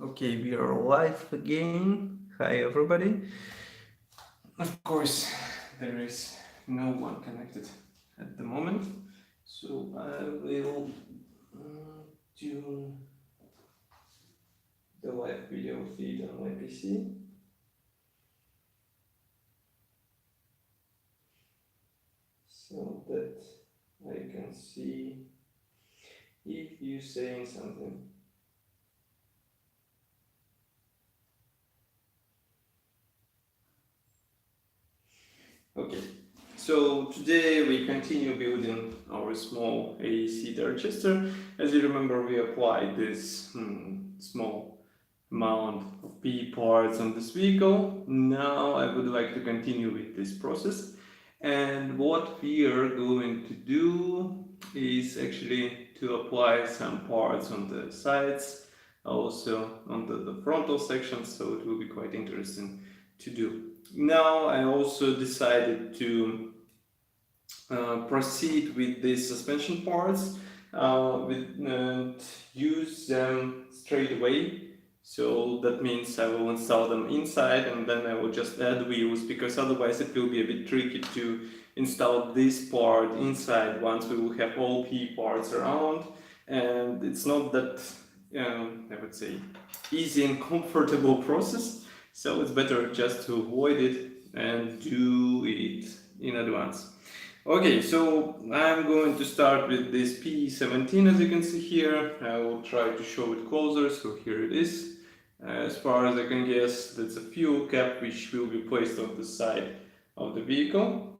Okay, we are live again. Hi, everybody. Of course, there is no one connected at the moment, so I will tune the live video feed on my PC so that I can see if you're saying something. Okay, so today we continue building our small AEC Dorchester. As you remember, we applied this small amount of P parts on this vehicle. Now I would like to continue with this process. And what we are going to do is actually to apply some parts on the sides, also on the frontal section, so it will be quite interesting to do. Now I also decided to proceed with these suspension parts and use them straight away. So that means I will install them inside and then I will just add wheels, because otherwise it will be a bit tricky to install this part inside once we will have all P parts around, and it's not that I would say easy and comfortable process. So it's better just to avoid it and do it in advance. Okay, so I'm going to start with this P17, as you can see here. I will try to show it closer, so here it is. As far as I can guess, that's a fuel cap which will be placed on the side of the vehicle.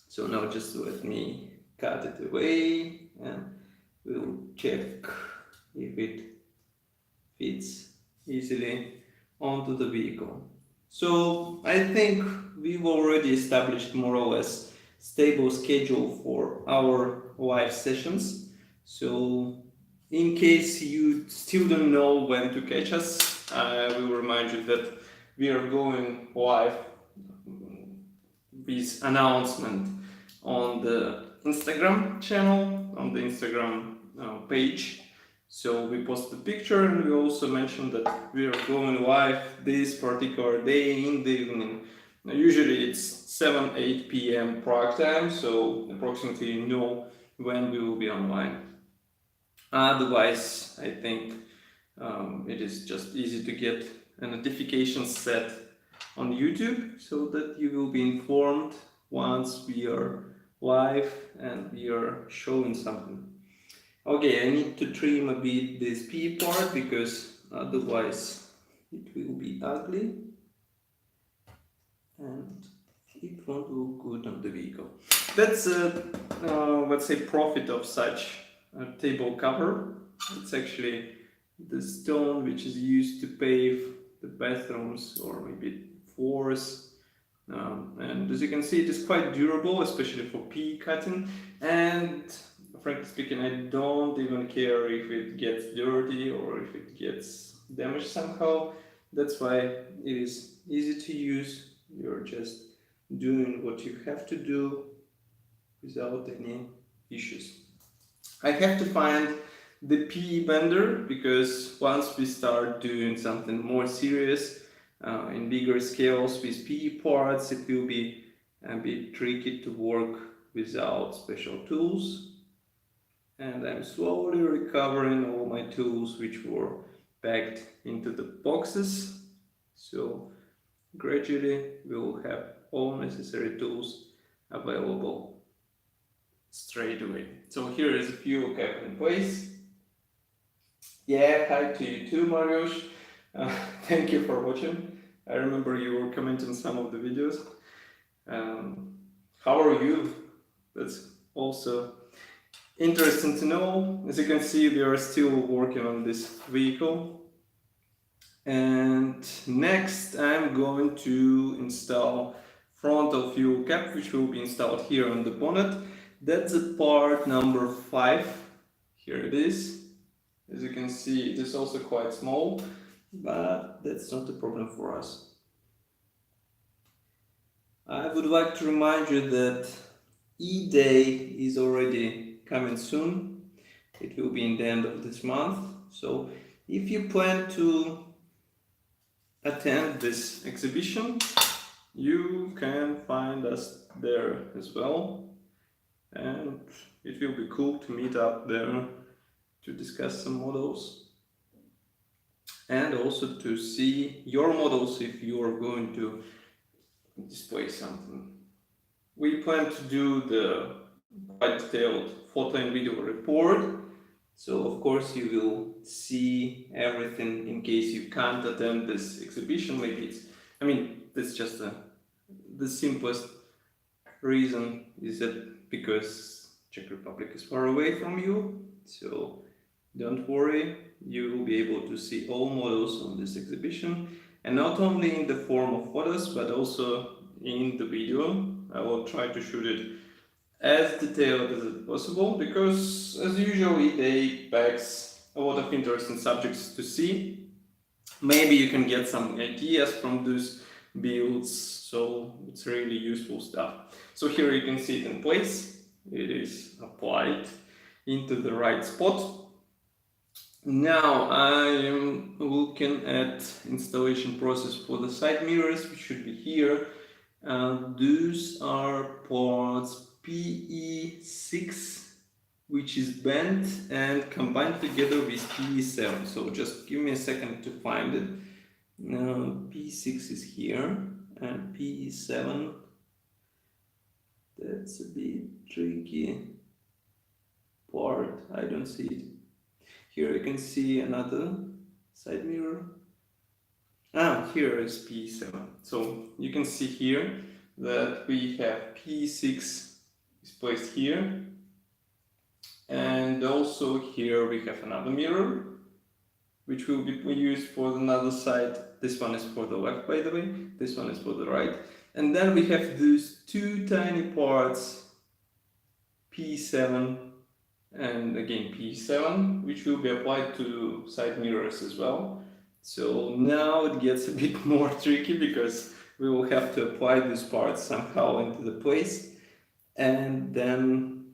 So now just let me cut it away and we'll check if it fits easily onto the vehicle. So I think we've already established more or less stable schedule for our live sessions. So in case you still don't know when to catch us, I will remind you that we are going live with announcement on the Instagram channel, on the Instagram page. So we post the picture and we also mentioned that we are going live this particular day in the evening. Now, usually it's 7-8 p.m. Prague time, so approximately you know when we will be online. Otherwise, I think it is just easy to get a notification set on YouTube so that you will be informed once we are live and we are showing something. Okay, I need to trim a bit this P part because otherwise it will be ugly and it won't look good on the vehicle. That's let's say profit of such a table cover. It's actually the stone which is used to pave the bathrooms or maybe floors. And as you can see, it is quite durable, especially for P cutting. And frankly speaking, I don't even care if it gets dirty or if it gets damaged somehow. That's why it is easy to use. You're just doing what you have to do without any issues. I have to find the P bender because once we start doing something more serious in bigger scales with P parts, it will be a bit tricky to work without special tools. And I'm slowly recovering all my tools which were packed into the boxes. So gradually we will have all necessary tools available straight away. So here is a fuel cap in place. Yeah, hi to you too, Mariusz. Thank you for watching. I remember you were commenting some of the videos. How are you? That's also interesting to know. As you can see, we are still working on this vehicle. And next I'm going to install frontal fuel cap, which will be installed here on the bonnet. That's a part number 5. Here it is. As you can see, it is also quite small, but that's not a problem for us. I would like to remind you that E-Day is already coming soon. It will be in the end of this month. So If you plan to attend this exhibition, you can find us there as well, and it will be cool to meet up there to discuss some models and also to see your models if you are going to display something. We plan to do the quite detailed photo and video report, so of course you will see everything in case you can't attend this exhibition. Maybe it's, I mean, that's just the simplest reason is that because Czech Republic is far away from you, so don't worry, you will be able to see all models on this exhibition, and not only in the form of photos but also in the video. I will try to shoot it as detailed as possible because as usually they packs a lot of interesting subjects to see. Maybe you can get some ideas from those builds, so it's really useful stuff. So here you can see it in place. It is applied into the right spot. Now I am looking at installation process for the side mirrors, which should be here. Those are parts PE6, which is bent and combined together with PE7. So just give me a second to find it. P6 is here and PE7. That's a bit tricky part. I don't see it. Here you can see another side mirror. Here is P7. So you can see here that we have P6 is placed here. And also here we have another mirror, which will be used for another side. This one is for the left, by the way. This one is for the right. And then we have these two tiny parts, P7 and again P7, which will be applied to side mirrors as well. So now it gets a bit more tricky because we will have to apply these parts somehow into the place and then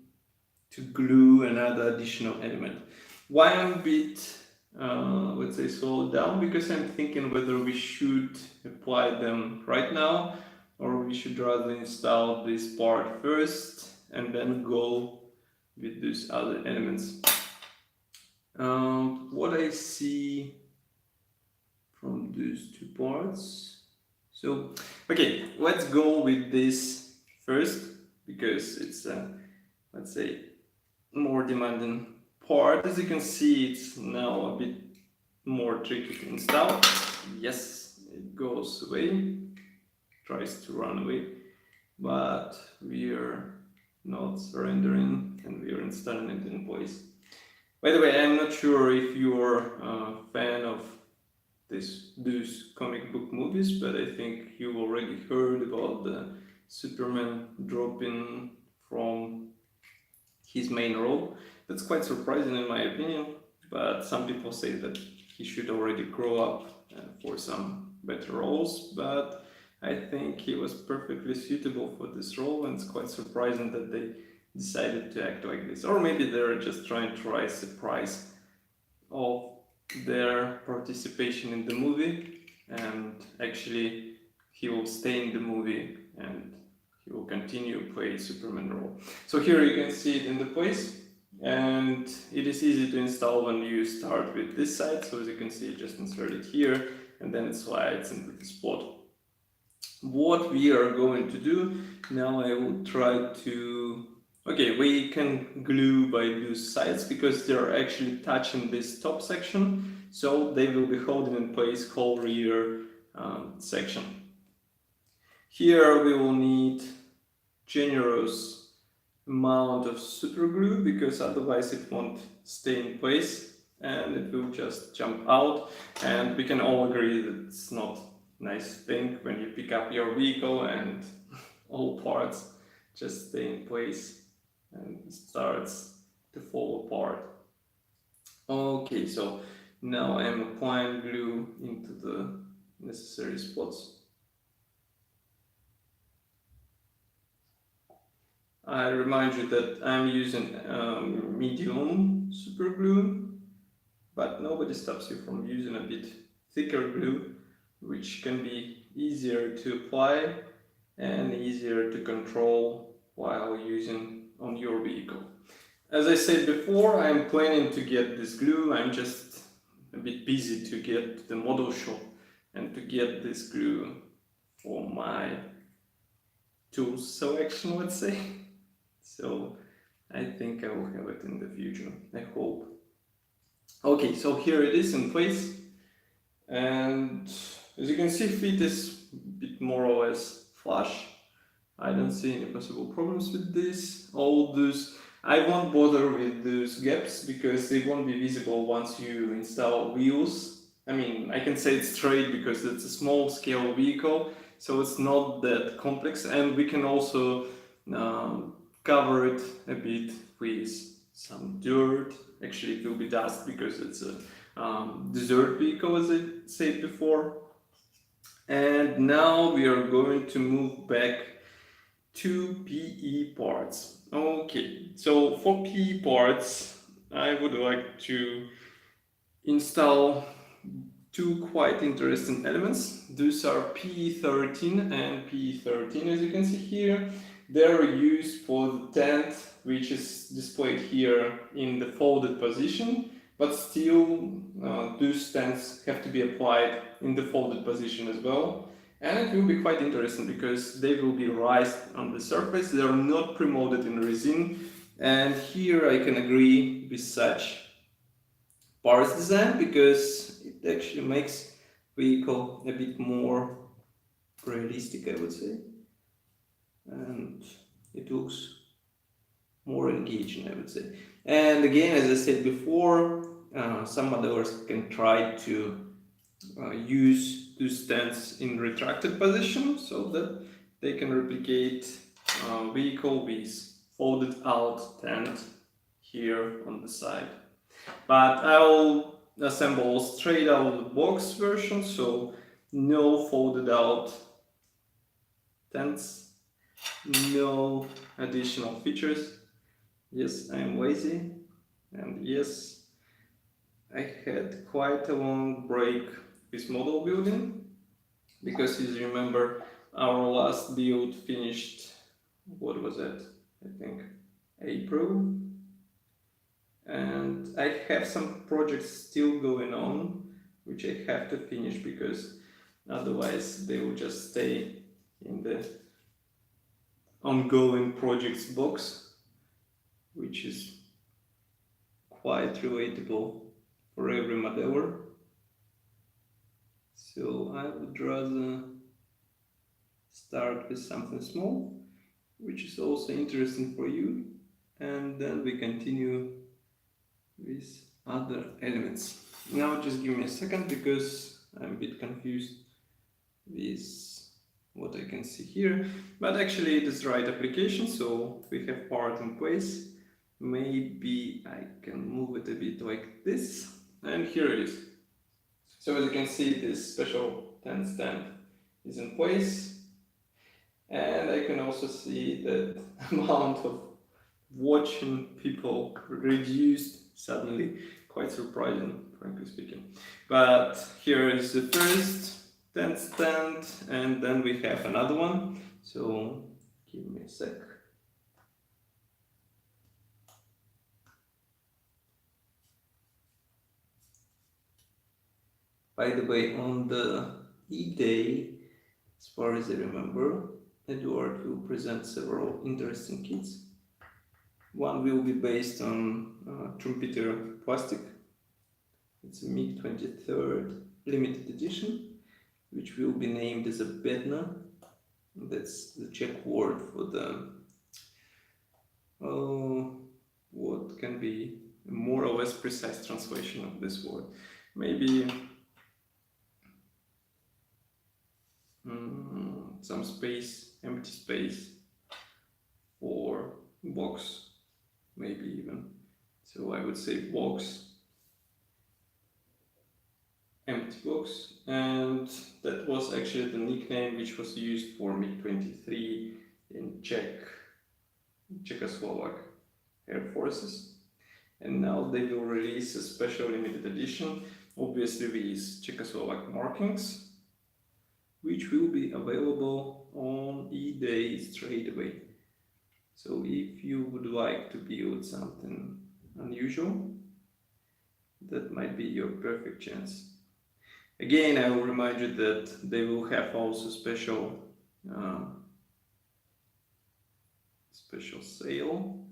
to glue another additional element. Why I'm a bit, let's say, slowed down, because I'm thinking whether we should apply them right now or we should rather install this part first and then go with these other elements. What I see from these two parts. So, okay, let's go with this first because it's let's say, more demanding part. As you can see, it's now a bit more tricky to install. Yes, it goes away, tries to run away, but we are not surrendering and we are installing it in place. By the way, I'm not sure if you're a fan of those comic book movies, but I think you already heard about the Superman dropping from his main role. That's quite surprising in my opinion, but some people say that he should already grow up for some better roles, but I think he was perfectly suitable for this role, and it's quite surprising that they decided to act like this. Or maybe they're just trying to raise the price of their participation in the movie, and actually he will stay in the movie and he will continue to play Superman role. So here you can see it in the place, and it is easy to install when you start with this side. So as you can see, just insert it here and then it slides into the spot. What we are going to do now, I will try to, okay, we can glue by those sides because they're actually touching this top section, so they will be holding in place whole rear section. Here we will need generous amount of super glue because otherwise it won't stay in place and it will just jump out, and we can all agree that it's not a nice thing when you pick up your vehicle and all parts just stay in place and it starts to fall apart. Okay, so now I'm applying glue into the necessary spots. I remind you that I'm using medium super glue but nobody stops you from using a bit thicker glue, which can be easier to apply and easier to control while using on your vehicle. As I said before, I'm planning to get this glue. I'm just a bit busy to get to the model shop and to get this glue for my tools selection, let's say. So I think I will have it in the future, I hope. Okay, so here it is in place, and as you can see, fit is a bit more or less flush. I don't see any possible problems with this. All those, I won't bother with those gaps because they won't be visible once you install wheels. I mean, I can say it straight because it's a small scale vehicle, so it's not that complex, and we can also cover it a bit with some dirt. Actually, it will be dust because it's a desert vehicle, as I said before. And now we are going to move back to PE parts. Okay, so for PE parts, I would like to install two quite interesting elements. Those are PE13 and PE13, as you can see here. They're used for the tent, which is displayed here in the folded position, but still those tents have to be applied in the folded position as well. And it will be quite interesting because they will be raised on the surface. They are not pre-molded in resin, and here I can agree with such parts design because it actually makes vehicle a bit more realistic, I would say, and it looks more engaging, I would say. And again, as I said before, some modelers can try to use those stands in retracted position so that they can replicate vehicle with folded out tent here on the side. But I'll assemble straight out of the box version, so no folded out tents, no additional features. Yes, I am lazy, and yes, I had quite a long break with model building, because as you remember, our last build finished, what was it? I think April. And I have some projects still going on, which I have to finish because otherwise they will just stay in the ongoing projects box, which is quite relatable for every modeler. So I would rather start with something small, which is also interesting for you, and then we continue with other elements. Now just give me a second because I'm a bit confused with what I can see here, but actually it is the right application, so we have part in place. Maybe I can move it a bit like this, and here it is. So as you can see, this special tent stand is in place, and I can also see that amount of watching people reduced suddenly, quite surprising, frankly speaking. But here is the first tent stand, and then we have another one. So give me a sec. By the way, on the E-Day, as far as I remember, Eduard will present several interesting kits. One will be based on trumpeter plastic. It's a MiG-23 limited edition, which will be named as a Bedna. That's the Czech word for the what can be a more or less precise translation of this word. Maybe some space, empty space for box, maybe even. So I would say box, empty box, and that was actually the nickname which was used for MiG-23 in Czechoslovak Air Forces. and now they will release a special limited edition, obviously with Czechoslovak markings, which will be available on eBay straight away. So if you would like to build something unusual, that might be your perfect chance. Again, I will remind you that they will have also special sale.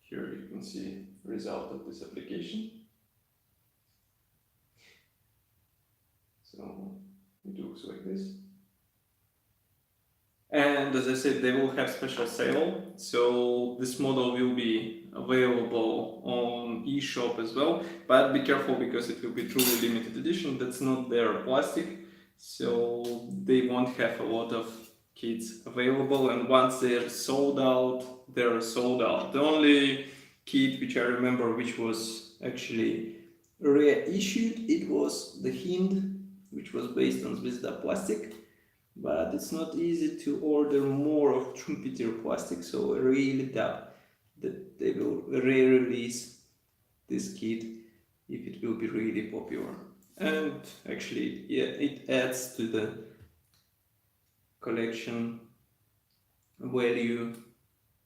Here you can see the result of this application. So it looks like this. And as I said, they will have special sale. So this model will be available on eShop as well. But be careful because it will be truly limited edition. That's not their plastic. So they won't have a lot of kits available. And once they're sold out, they're sold out. The only kit which I remember which was actually reissued, it was the Hind, which was based on Zvezda plastic. But it's not easy to order more of Trumpeter plastic, so I really doubt that they will re-release this kit if it will be really popular. And actually, yeah, it adds to the collection value,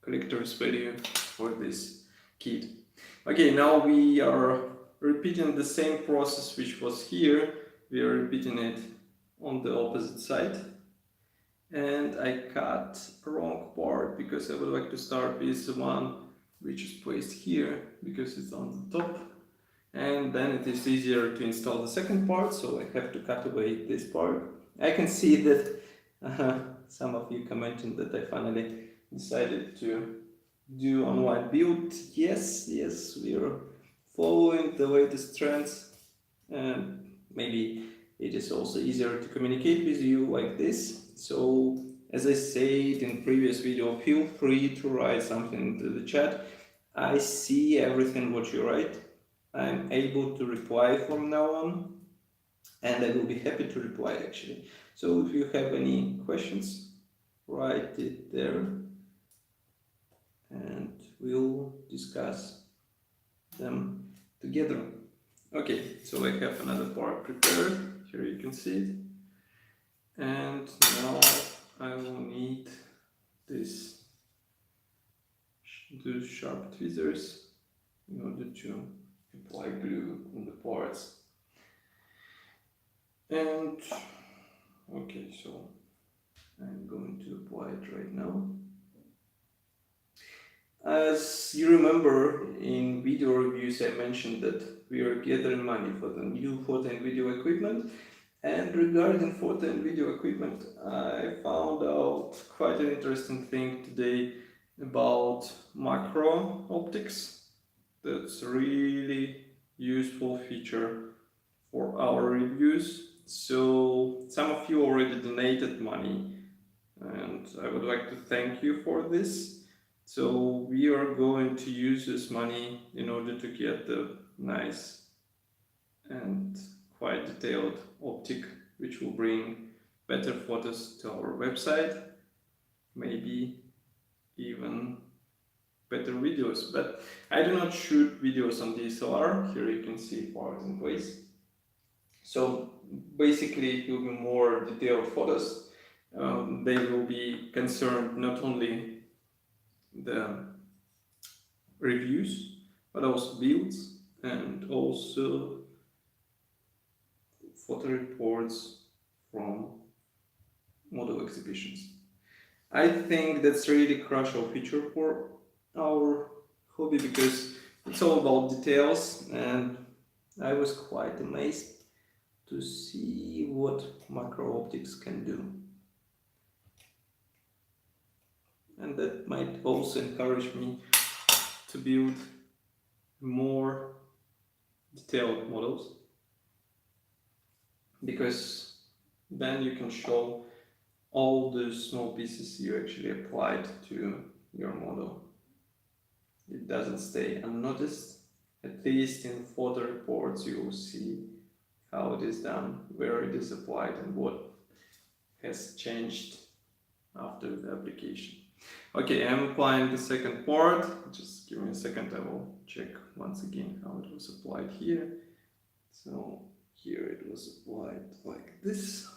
collector's value for this kit. Okay, now we are repeating the same process which was here. We are repeating it on the opposite side. And I cut a wrong part because I would like to start with the one which is placed here because it's on the top, and then it is easier to install the second part, so I have to cut away this part. I can see that some of you commenting that I finally decided to do online build. Yes, we are following the latest trends, and maybe it is also easier to communicate with you like this. So as I said in previous video, feel free to write something into the chat. I see everything what you write. I'm able to reply from now on, and I will be happy to reply actually. So if you have any questions, write it there and we'll discuss them together. Okay, so I have another part prepared. Here you can see it. And now I will need these sharp tweezers in order to apply glue on the parts. And okay, so I'm going to apply it right now. As you remember, in video reviews I mentioned that we are gathering money for the new photo and video equipment. And regarding photo and video equipment, I found out quite an interesting thing today about macro optics. That's a really useful feature for our reviews. So some of you already donated money, and I would like to thank you for this. So we are going to use this money in order to get the nice and quite detailed optic which will bring better photos to our website, maybe even better videos. But I do not shoot videos on DSLR. Here you can see parts in place. So basically it will be more detailed photos. They will be concerned not only the reviews but also builds and also photo reports from model exhibitions. I think that's really a crucial feature for our hobby because it's all about details, and I was quite amazed to see what macro optics can do. And that might also encourage me to build more detailed models, because then you can show all the small pieces you actually applied to your model. It doesn't stay unnoticed. At least in photo reports you will see how it is done, where it is applied, and what has changed after the application. Okay, I'm applying the second part, which is Just give me a second, I will check once again how it was applied here. So here it was applied like this.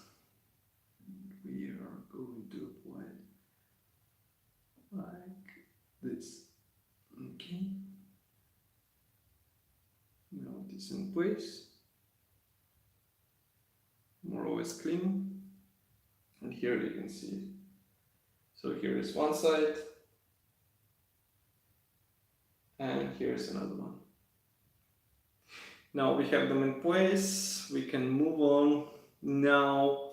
We are going to apply it like this. Okay. Now it is in place. More or less clean. And here you can see it. So here is one side. And here's another one. Now we have them in place. We can move on. Now,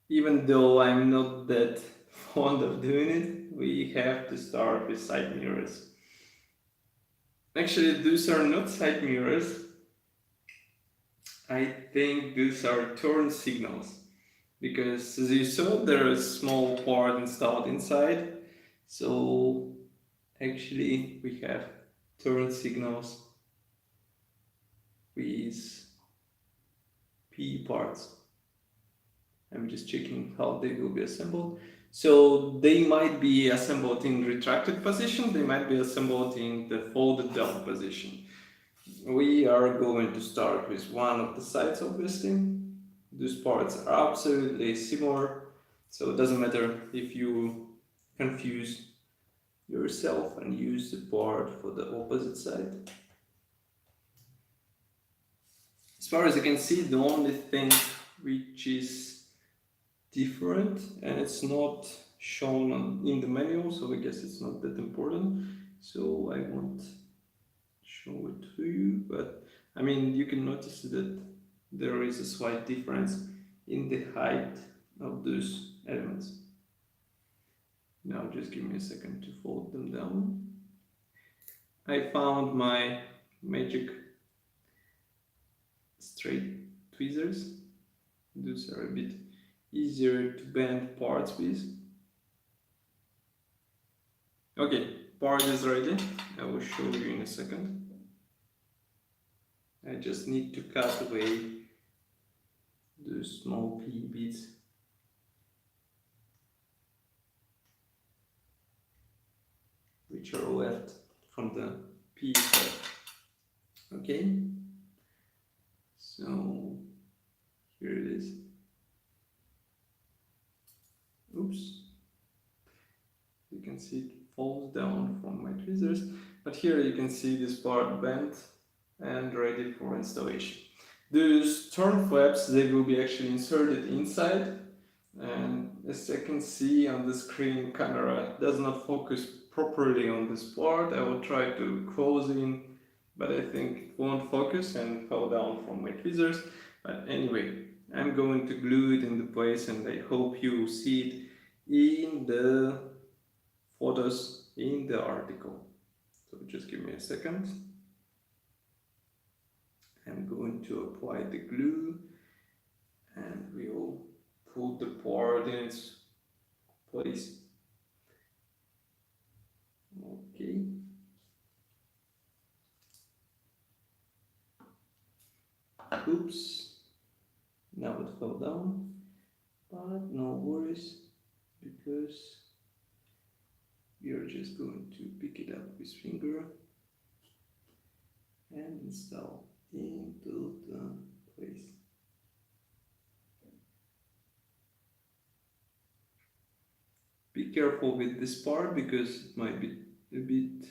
even though I'm not that fond of doing it, we have to start with side mirrors. Actually, these are not side mirrors. I think these are turn signals. Because as you saw, there is a small part installed inside. So actually we have turn signals with P parts. I'm just checking how they will be assembled. So they might be assembled in retracted position, they might be assembled in the folded down position. We are going to start with one of the sides, obviously. These parts are absolutely similar, so it doesn't matter if you confuse yourself and use the part for the opposite side. As far as you can see, the only thing which is different, and it's not shown in the manual, so I guess it's not that important, so I won't show it to you, but I mean, you can notice that there is a slight difference in the height of those elements. Now just give me a second to fold them down. I found my magic straight tweezers. Those are a bit easier to bend parts with. Okay, part is ready. I will show you in a second. I just need to cut away those small P bits. Which are left from the P side. Okay, so here it is. Oops, you can see it falls down from my tweezers, but here you can see this part bent and ready for installation. Those turn flaps, they will be actually inserted inside, and as I can see on the screen, camera does not focus properly on this part. I will try to close in, but I think it won't focus and fell down from my tweezers. But anyway, I'm going to glue it into place, and I hope you will see it in the photos in the article. So just give me a second. I'm going to apply the glue, and we will put the part in its place. Okay. Oops. Now it fell down, but no worries, because we are just going to pick it up with finger and install into the place. Be careful with this part because it might be a bit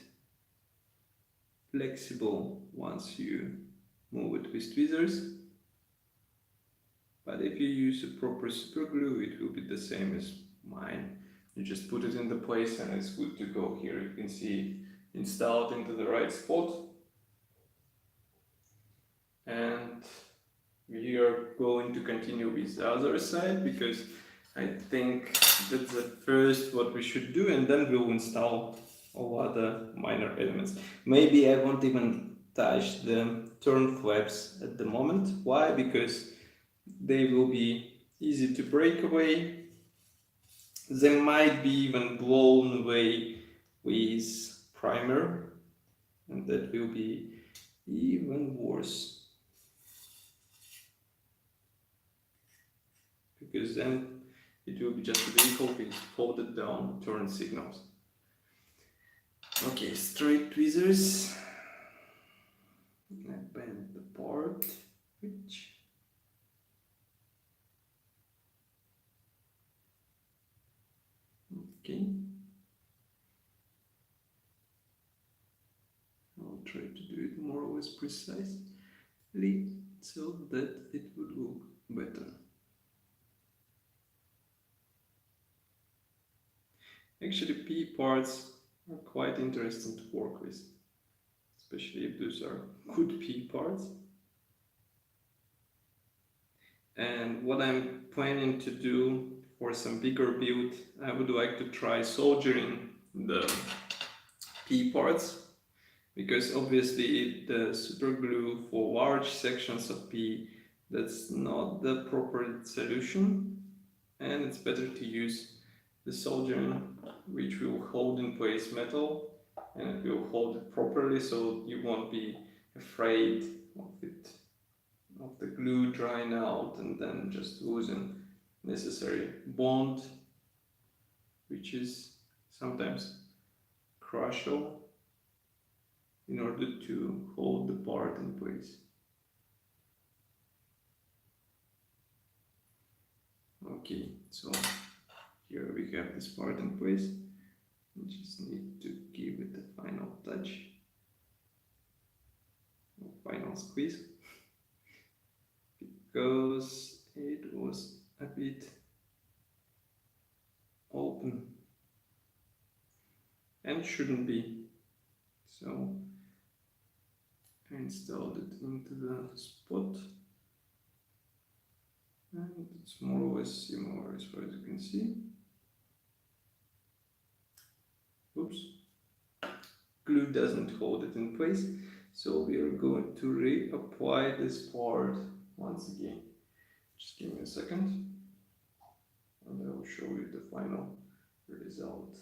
flexible once you move it with tweezers. But if you use a proper super glue, it will be the same as mine. You just put it in the place and it's good to go. Here you can see it installed into the right spot. And we are going to continue with the other side, because I think that's the first what we should do, and then we'll install all other minor elements. Maybe I won't even touch the turn flaps at the moment. Why? Because they will be easy to break away. They might be even blown away with primer, and that will be even worse. Because then it will be just a vehicle with folded down turn signals. Okay, straight tweezers. I bend the part, which okay. I'll try to do it more or less precisely so that it would look better. Actually, P parts are quite interesting to work with, especially if those are good P parts. And what I'm planning to do for some bigger build, I would like to try soldering the P parts, because obviously the super glue for large sections of P, that's not the proper solution, and it's better to use the soldering, which will hold in place metal and it will hold it properly, so you won't be afraid of it, of the glue drying out and then just losing necessary bond, which is sometimes crucial in order to hold the part in place. Okay, so here we have this part in place. We just need to give it a final touch, a final squeeze, because it was a bit open and shouldn't be. So I installed it into the spot, and it's more or less similar as far as you can see. Oops, glue doesn't hold it in place, so we are going to reapply this part once again. Just give me a second and I will show you the final result.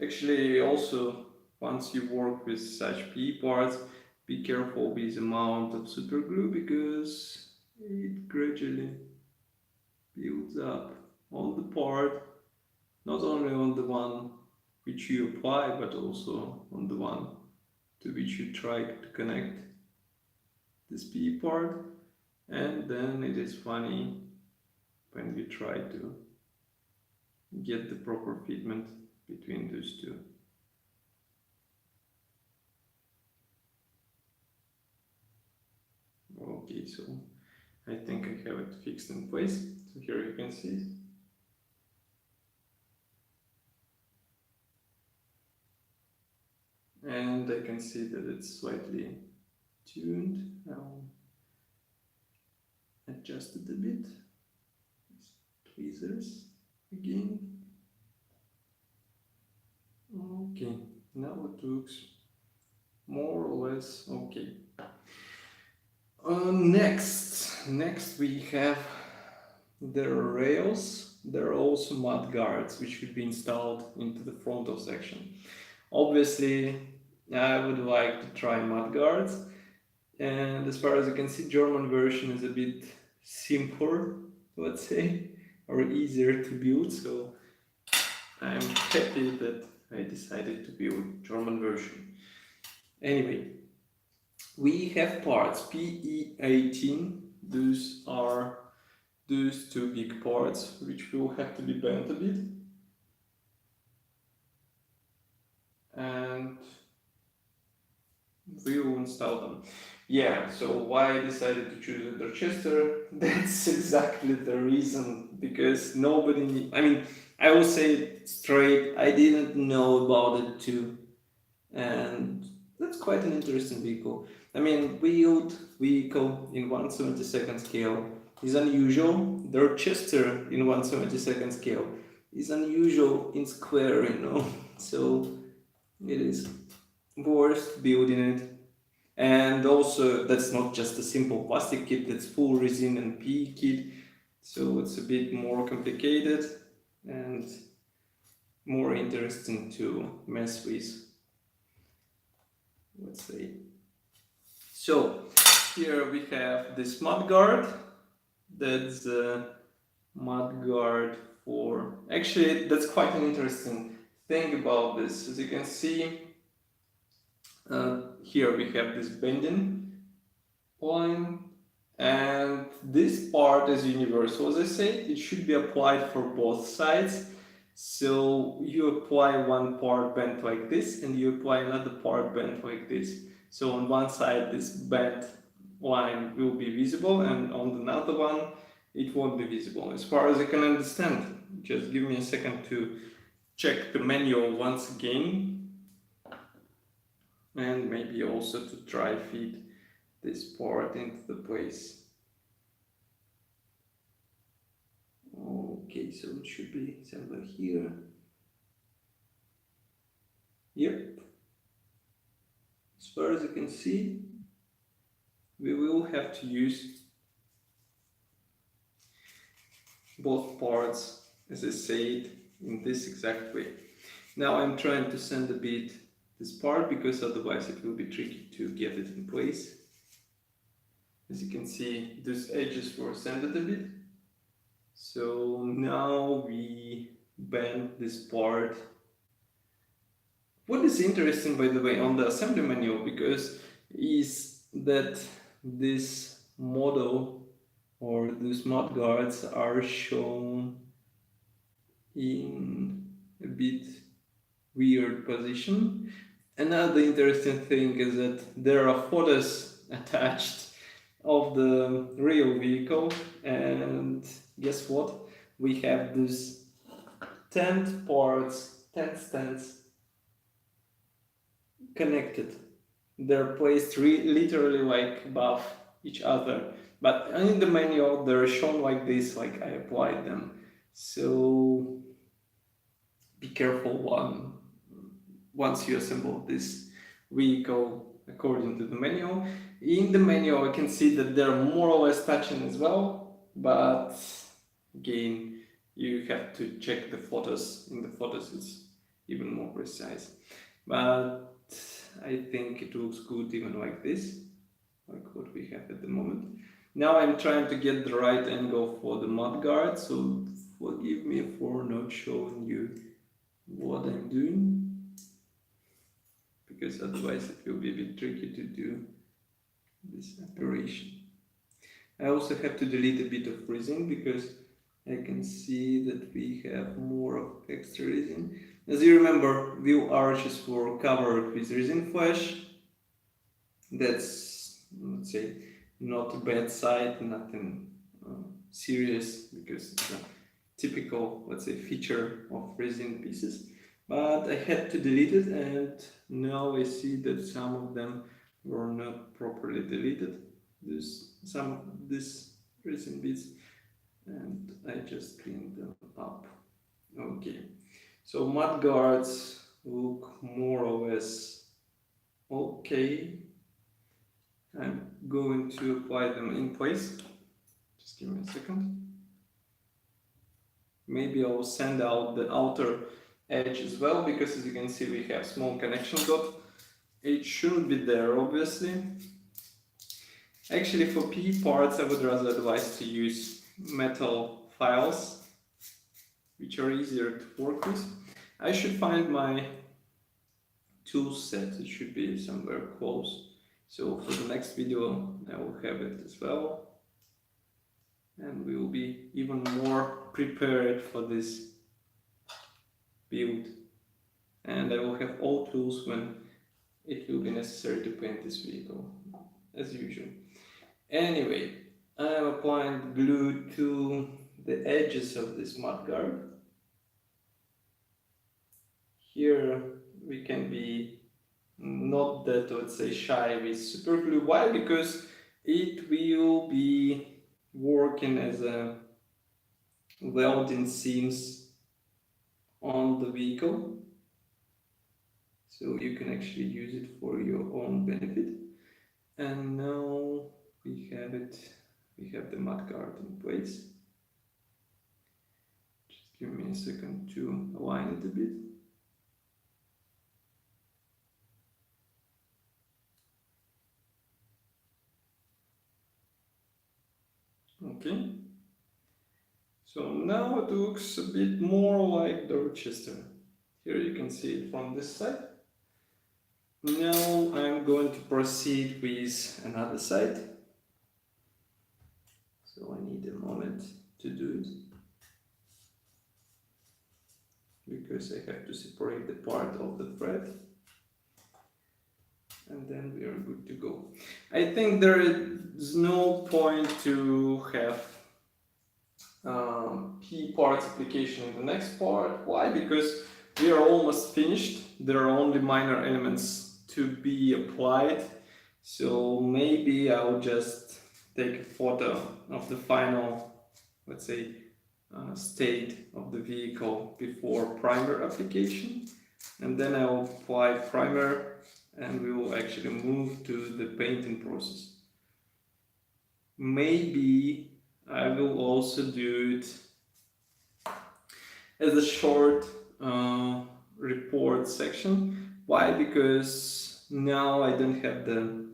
Actually, also, once you work with such P parts, be careful with the amount of super glue, because it gradually builds up on the part, not only on the one which you apply, but also on the one to which you try to connect this P part. And then it is funny when you try to get the proper fitment between those two. Okay, so I think I have it fixed in place. So here you can see it. And I can see that it's slightly tuned. I'll adjust it a bit. Tweezers again. Okay, now it looks more or less okay. Next we have the rails. There are also mud guards which will be installed into the frontal section. Obviously, I would like to try mud guards, and as far as you can see, German version is a bit simpler, let's say, or easier to build. So I'm happy that I decided to build German version. Anyway, we have parts PE18. Those are those two big parts which will have to be bent a bit. And we will install them. Yeah, so why I decided to choose a Dorchester? That's exactly the reason, because nobody, I mean, I will say it straight, I didn't know about it too. And that's quite an interesting vehicle. I mean, wheeled vehicle in 1/72 scale is unusual. Dorchester in 1/72 scale is unusual in square, you know. So it is worth building it. And also, that's not just a simple plastic kit, that's full resin and P kit. So it's a bit more complicated and more interesting to mess with, let's say. So here we have this Mudguard. That's the Mudguard for, actually that's quite an interesting thing about this. As you can see, here we have this bending point, and this part is universal. As I said, it should be applied for both sides. So you apply one part bent like this, and you apply another part bent like this. So on one side, this bent line will be visible, and on another one, it won't be visible. As far as I can understand, just give me a second to check the manual once again, and maybe also to try feed this part into the place. Okay, so it should be somewhere here. Yep. As far as you can see, we will have to use both parts, as I said, in this exact way. Now I'm trying to sand a bit this part, because otherwise it will be tricky to get it in place. As you can see, these edges were sanded a bit. So now we bend this part. What is interesting, by the way, on the assembly manual, because is that this model or these mudguards are shown in a bit weird position. Another interesting thing is that there are photos attached of the real vehicle, and guess what? We have these tent stands connected. They're placed literally like above each other, but in the manual they're shown like this, like I applied them. So be careful once you assemble this vehicle according to the manual. In the manual I can see that they're more or less touching as well, but again you have to check the photos. In the photos it's even more precise, but I think it looks good even like this, like what we have at the moment. Now I'm trying to get the right angle for the mudguard, so forgive me for not showing you what I'm doing, because otherwise it will be a bit tricky to do this operation. I also have to delete a bit of resin, because I can see that we have more of extra resin. As you remember, wheel arches were covered with resin flash. That's, let's say, not a bad side, nothing serious, because it's a typical, let's say, feature of resin pieces. But I had to delete it, and now I see that some of them were not properly deleted. There's some of these resin bits, and I just cleaned them up. Okay, so mudguards look more or less okay. I'm going to apply them in place. Just give me a second. Maybe I'll sand out the outer edge as well, because as you can see we have small connection dot. It shouldn't be there, obviously. Actually, for P parts I would rather advise to use metal files, which are easier to work with. I should find my tool set. It should be somewhere close. So for the next video I will have it as well, and we will be even more prepared for this build, and I will have all tools when it will be necessary to paint this vehicle, as usual. Anyway, I am applying glue to the edges of this mudguard. Here we can be not that, let's say, shy with super glue. Why? Because it will be working as a welding seams on the vehicle, so you can actually use it for your own benefit. And now we have it, we have the mudguard in place. Just give me a second to align it a bit. Okay, so now it looks a bit more like Dorchester. Here you can see it from this side. Now I'm going to proceed with another side. So I need a moment to do it, because I have to separate the part of the thread, and then we are good to go. I think there is no point to have key parts application in the next part. Why? Because we are almost finished. There are only minor elements to be applied. So maybe I'll just take a photo of the final, let's say, state of the vehicle before primer application, and then I'll apply primer, and we will actually move to the painting process. Maybe I will also do it as a short report section. Why? Because now I don't have the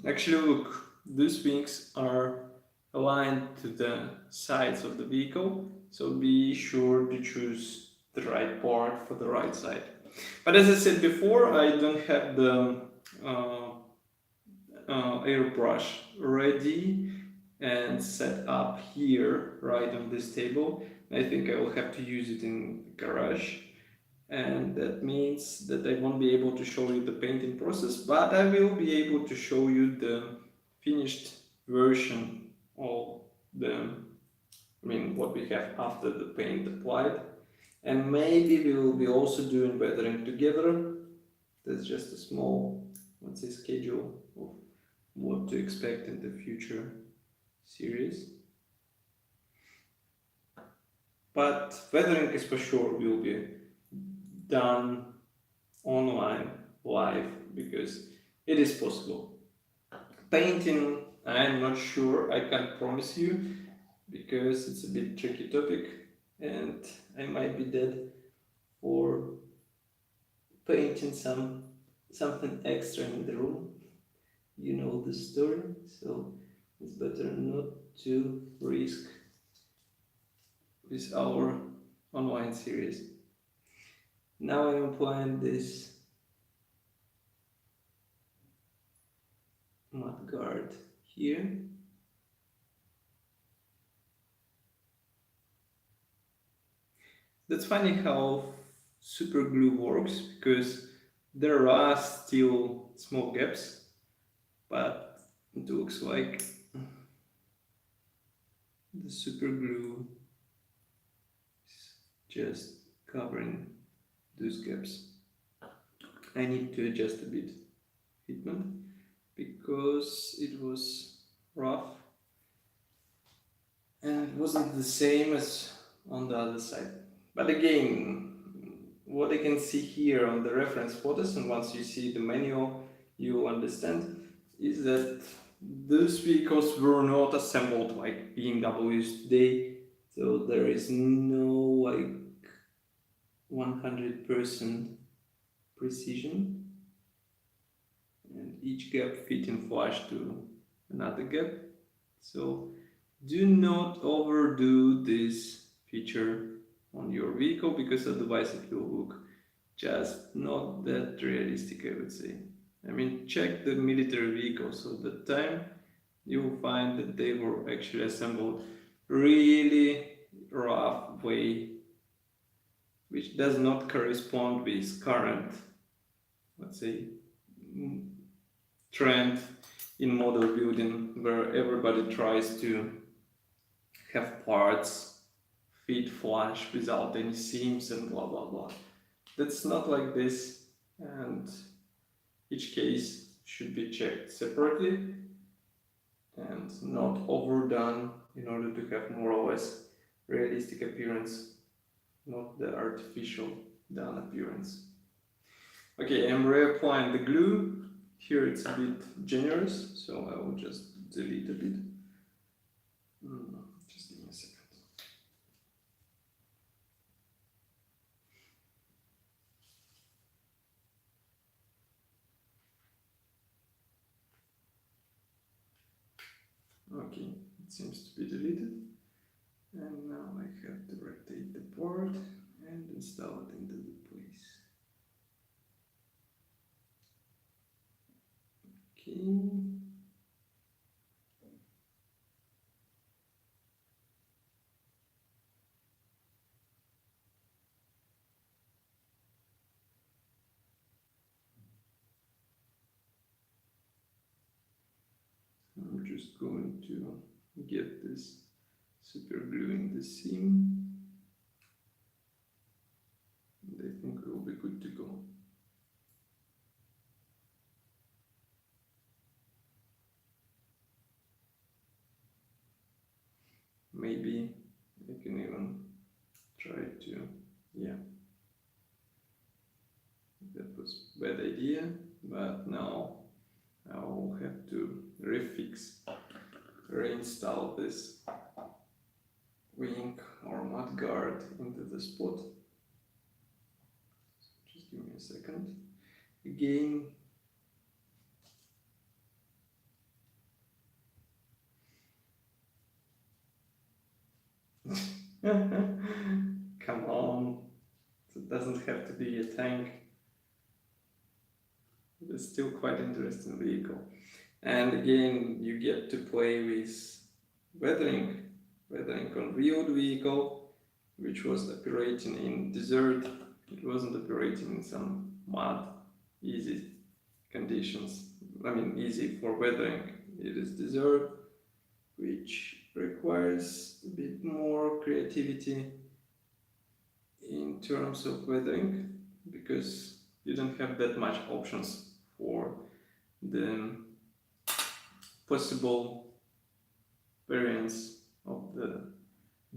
actually, look, these wings are aligned to the sides of the vehicle, so be sure to choose the right part for the right side. But as I said before, I don't have the airbrush ready and set up here right on this table. I think I will have to use it in garage, and that means that I won't be able to show you the painting process, but I will be able to show you the finished version of what we have after the paint applied. And maybe we will be also doing weathering together. That's just a small, let's say, schedule of what to expect in the future series. But weathering is for sure will be done online, live, because it is possible. Painting, I'm not sure, I can't promise you, because it's a bit tricky topic, and I might be dead for painting something extra in the room. You know the story, so it's better not to risk with our online series. Now I'm applying this Mudguard here. That's funny how super glue works, because there are still small gaps, but it looks like the super glue is just covering those gaps. I need to adjust a bit fitment because it was rough and it wasn't the same as on the other side. But again, what I can see here on the reference photos, and once you see the manual you understand, is that those vehicles were not assembled like BMWs today, so there is no like 100% precision, and each gap fitting flush to another gap. So do not overdo this feature on your vehicle, because otherwise it will look just not that realistic, I would say. I mean, check the military vehicles of the time, you will find that they were actually assembled really rough way, which does not correspond with current, let's say, trend in model building, where everybody tries to have parts fit flush without any seams and blah blah blah. That's not like this, and each case should be checked separately and not overdone in order to have more or less realistic appearance, not the artificial done appearance. Okay, I'm reapplying the glue. Here it's a bit generous, so I will just delete a bit. Just give me a second. Okay, it seems to be deleted. And now I have to rotate the board and install it into the place. Okay. I'm just going to get this super gluing the seam. And I think we'll be good to go. Maybe I can even try to, yeah. That was a bad idea, but now I'll have to reinstall this wing or mudguard into the spot. Just give me a second. Again, come on, it doesn't have to be a tank. It's still quite interesting vehicle. And again, you get to play with weathering on real vehicle, which was operating in desert. It wasn't operating in some mud, easy conditions. I mean, easy for weathering. It is desert, which requires a bit more creativity in terms of weathering, because you don't have that much options for the possible variance of the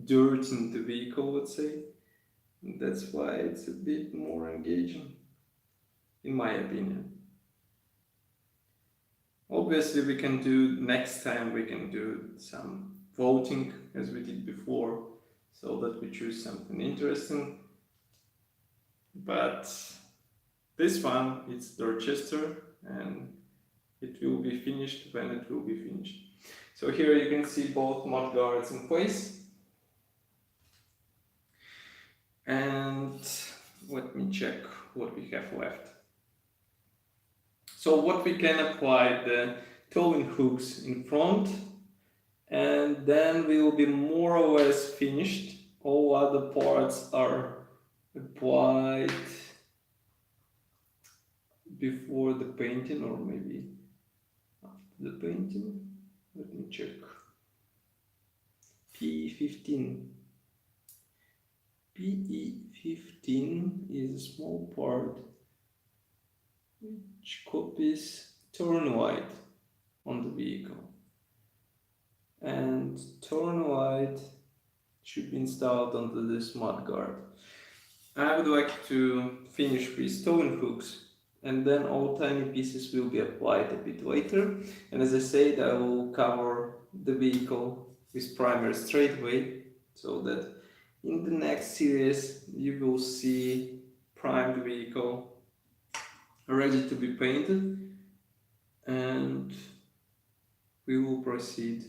dirt in the vehicle, let's say. And that's why it's a bit more engaging, in my opinion. Obviously, next time we can do some voting as we did before, so that we choose something interesting. But this one, it's Dorchester, and it will be finished when it will be finished. So here you can see both mudguards in place. And let me check what we have left. So what we can apply, the towing hooks in front, and then we will be more or less finished. All other parts are applied before the painting, or maybe after the painting. Let me check. PE15. PE15 is a small part which copies turn light on the vehicle, and turn light should be installed onto this mudguard. I would like to finish with towing hooks, and then all tiny pieces will be applied a bit later. And as I said, I will cover the vehicle with primer straight away, so that in the next series you will see primed vehicle ready to be painted, and we will proceed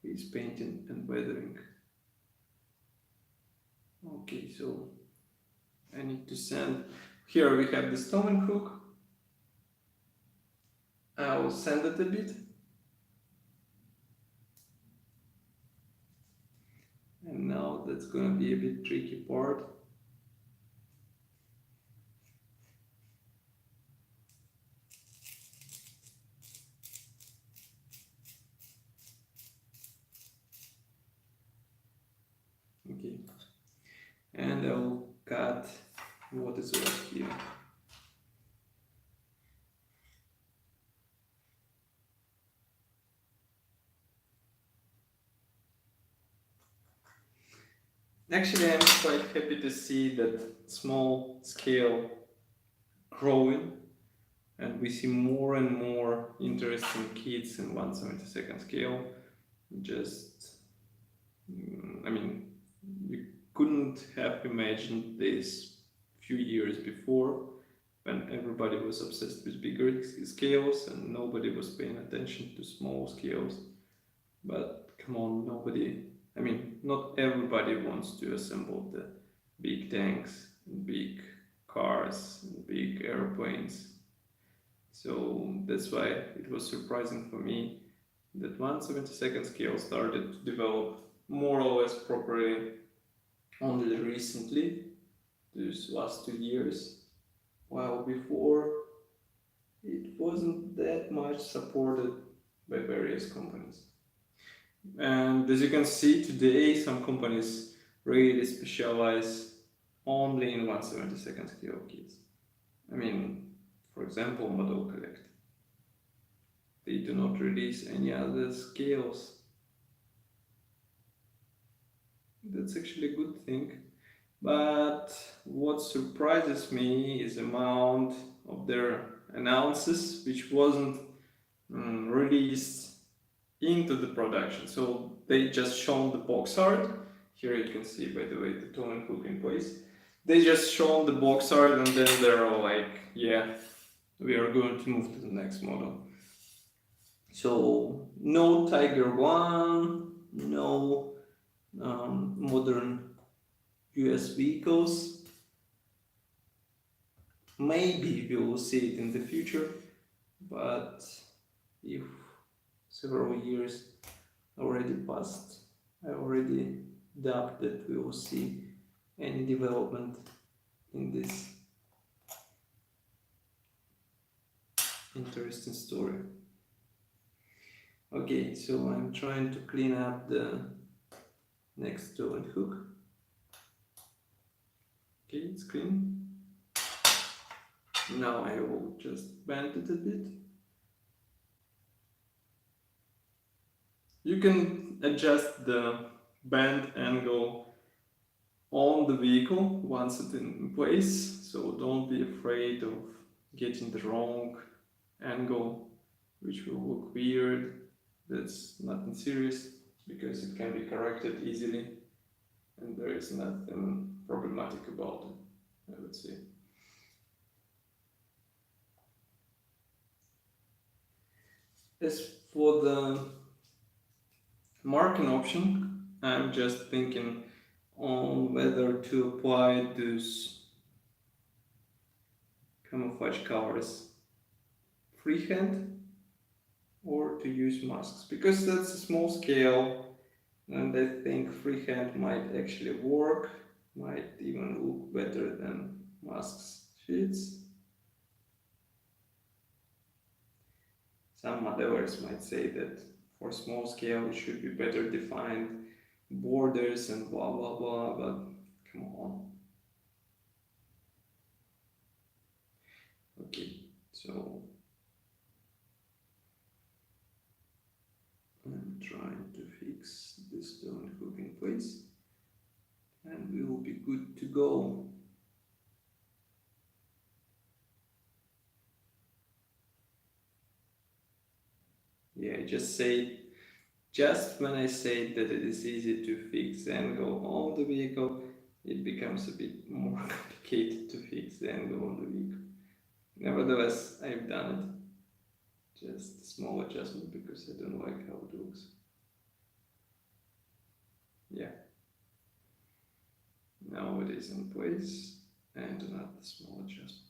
with painting and weathering. Okay, so I need to sand. Here we have the towing hook. I will sand it a bit. And now that's going to be a bit tricky part. Okay. And I will cut what is left here. Actually, I'm quite happy to see that small scale growing, and we see more and more interesting kits in 1/72 scale. Just, I mean, you couldn't have imagined this few years before, when everybody was obsessed with bigger scales and nobody was paying attention to small scales. But come on, not everybody wants to assemble the big tanks, big cars, big airplanes. So that's why it was surprising for me that 1/72 scale started to develop more or less properly only recently, these last 2 years, while before it wasn't that much supported by various companies. And as you can see today, some companies really specialize only in 1/72 scale kits. I mean, for example, Model Collect. They do not release any other scales. That's actually a good thing. But what surprises me is the amount of their analysis which wasn't released into the production. So they just shown the box art. Here you can see, by the way, the toe and hook in place. They just shown the box art and then they're all like, yeah, we are going to move to the next model. So no Tiger 1, no modern US vehicles. Maybe we will see it in the future, but if several years already passed, I already doubt that we will see any development in this interesting story. Okay, so I'm trying to clean up the next toe and hook. Okay, it's clean. Now I will just bend it a bit. You can adjust the bend angle on the vehicle once it's in place, so don't be afraid of getting the wrong angle, which will look weird. That's nothing serious because it can be corrected easily and there is nothing problematic about it, I would say. As for the marking option, I'm just thinking on whether to apply those camouflage colors freehand or to use masks, because that's a small scale and I think freehand might actually work, might even look better than masks sheets. Some modelers might say that for small scale it should be better defined borders and blah blah blah, but come on. Okay, so I'm trying to fix this toe and hook in place and we will be good to go. Yeah, just when I say that it is easy to fix the angle on the vehicle, it becomes a bit more complicated to fix the angle on the vehicle. Nevertheless, I've done it. Just a small adjustment because I don't like how it looks. Yeah. Now it is in place and another small adjustment.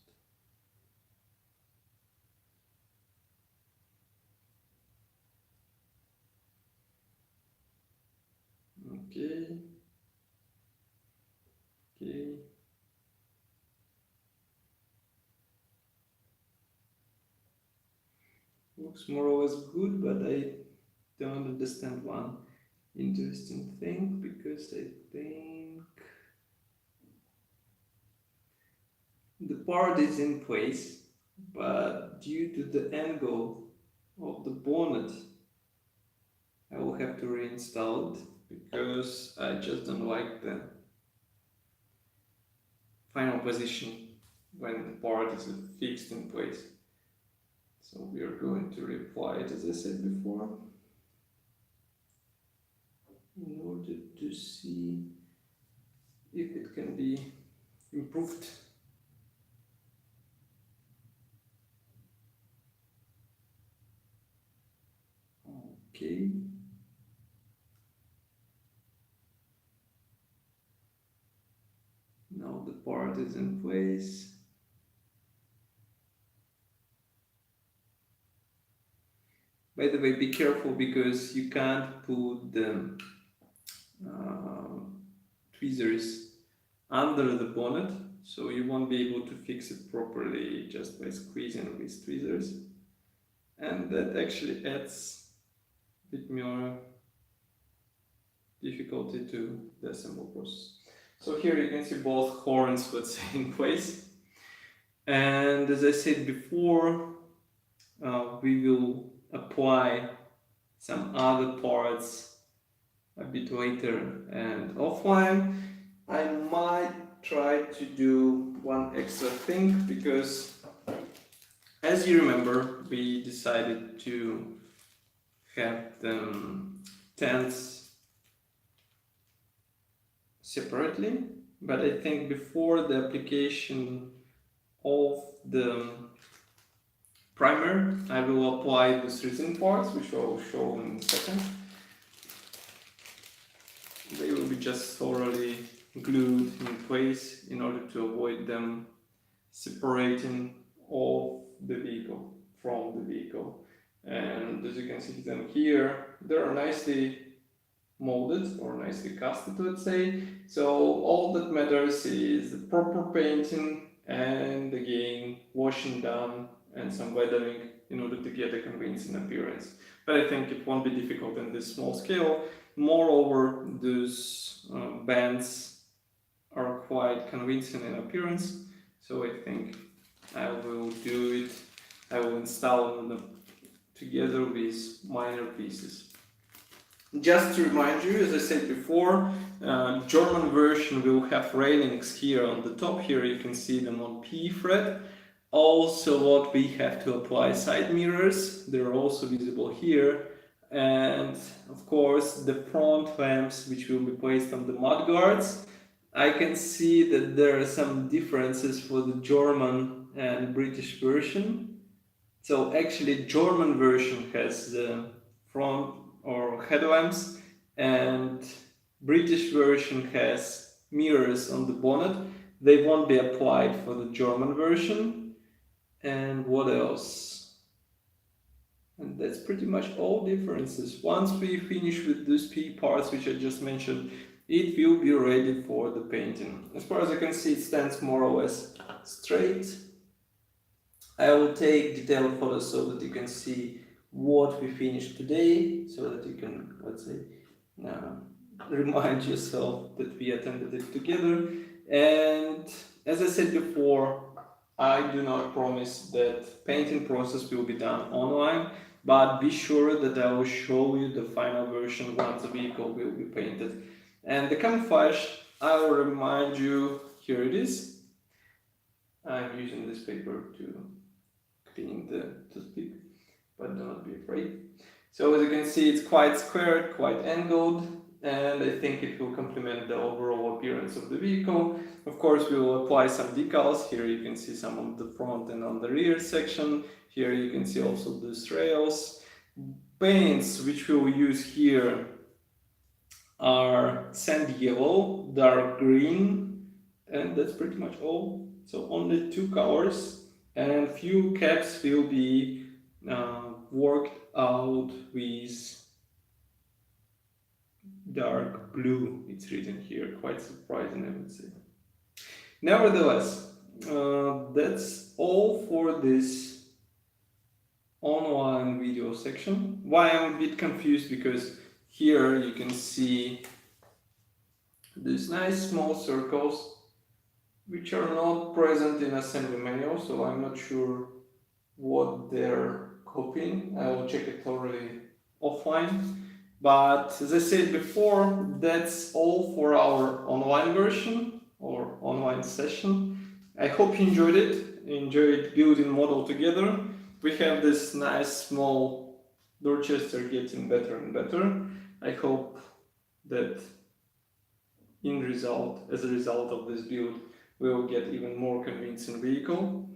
Okay. Okay. Looks more or less good, but I don't understand one interesting thing because I think the part is in place, but due to the angle of the bonnet, I will have to reinstall it because I just don't like the final position when the part is fixed in place. So we are going to reapply it as I said before in order to see if it can be improved. Okay. part is in place. By the way, be careful because you can't put the tweezers under the bonnet, so you won't be able to fix it properly just by squeezing with tweezers, and that actually adds a bit more difficulty to the assembly process. So here you can see both horns, let's say, in place, and as I said before, we will apply some other parts a bit later and offline. I might try to do one extra thing because, as you remember, we decided to have the tents separately, but I think before the application of the primer, I will apply the resin parts, which I will show in a second. They will be just thoroughly glued in place in order to avoid them separating off the vehicle from the vehicle. And as you can see them here, they are nicely molded or nicely casted, let's say. So all that matters is the proper painting and again washing down and some weathering in order to get a convincing appearance. But I think it won't be difficult in this small scale. Moreover, those bands are quite convincing in appearance, so I think I will do it. I will install them together with minor pieces. Just to remind you, as I said before, German version will have railings here on the top. Here you can see them on P thread. Also, what we have to apply side mirrors, they're also visible here. And of course, the front lamps, which will be placed on the mudguards. I can see that there are some differences for the German and British version. So actually, German version has the front or headlamps, and British version has mirrors on the bonnet. They won't be applied for the German version. And what else? And that's pretty much all differences. Once we finish with these P parts, which I just mentioned, it will be ready for the painting. As far as I can see, it stands more or less straight. I will take detailed photos so that you can see what we finished today, so that you can, let's say, remind yourself that we attended it together. And as I said before, I do not promise that painting process will be done online, but be sure that I will show you the final version once the vehicle will be painted. And the camouflage, I will remind you, here it is. I'm using this paper to clean the toothpick, but do not be afraid. So as you can see, it's quite square, quite angled, and I think it will complement the overall appearance of the vehicle. Of course, we will apply some decals. Here you can see some on the front and on the rear section. Here you can see also these rails. Paints which we will use here are sand yellow, dark green, and that's pretty much all. So only 2 colors, and few caps will be worked out with dark blue. It's written here, quite surprising, I would say. Nevertheless, that's all for this online video section. Why I'm a bit confused, because here you can see these nice small circles which are not present in assembly manual, so I'm not sure what they're copying. I will check it thoroughly offline. But as I said before, that's all for our online version or online session. I hope you enjoyed building model together. We have this nice small Dorchester getting better and better. I hope that as a result of this build, we will get even more convincing vehicle.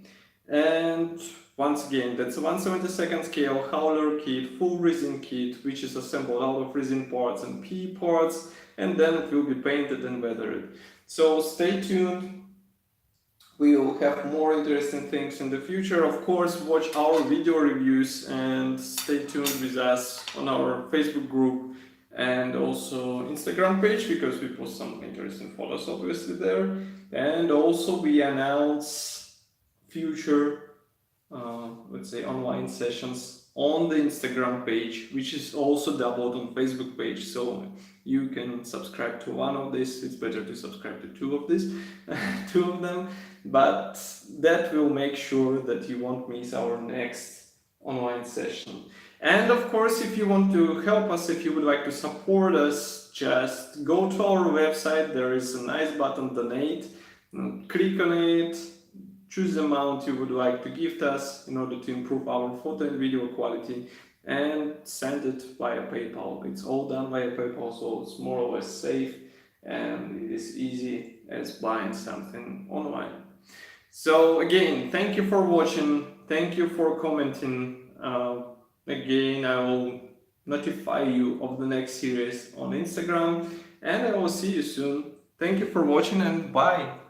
And once again, that's a 1/72 scale hauler kit, full resin kit, which is assembled out of resin parts and P parts, and then it will be painted and weathered. So stay tuned. We will have more interesting things in the future. Of course, watch our video reviews and stay tuned with us on our Facebook group and also Instagram page, because we post some interesting photos obviously there. And also we announce future, let's say, online sessions on the Instagram page, which is also doubled on Facebook page. So you can subscribe to one of these. It's better to subscribe to two of these, two of them, but that will make sure that you won't miss our next online session. And of course, if you want to help us, if you would like to support us, just go to our website. There is a nice button, donate. Click on it, choose the amount you would like to gift us in order to improve our photo and video quality, and send it via PayPal. It's all done via PayPal, so it's more or less safe and it is easy as buying something online. So again, thank you for watching. Thank you for commenting. Again, I will notify you of the next series on Instagram, and I will see you soon. Thank you for watching, and bye.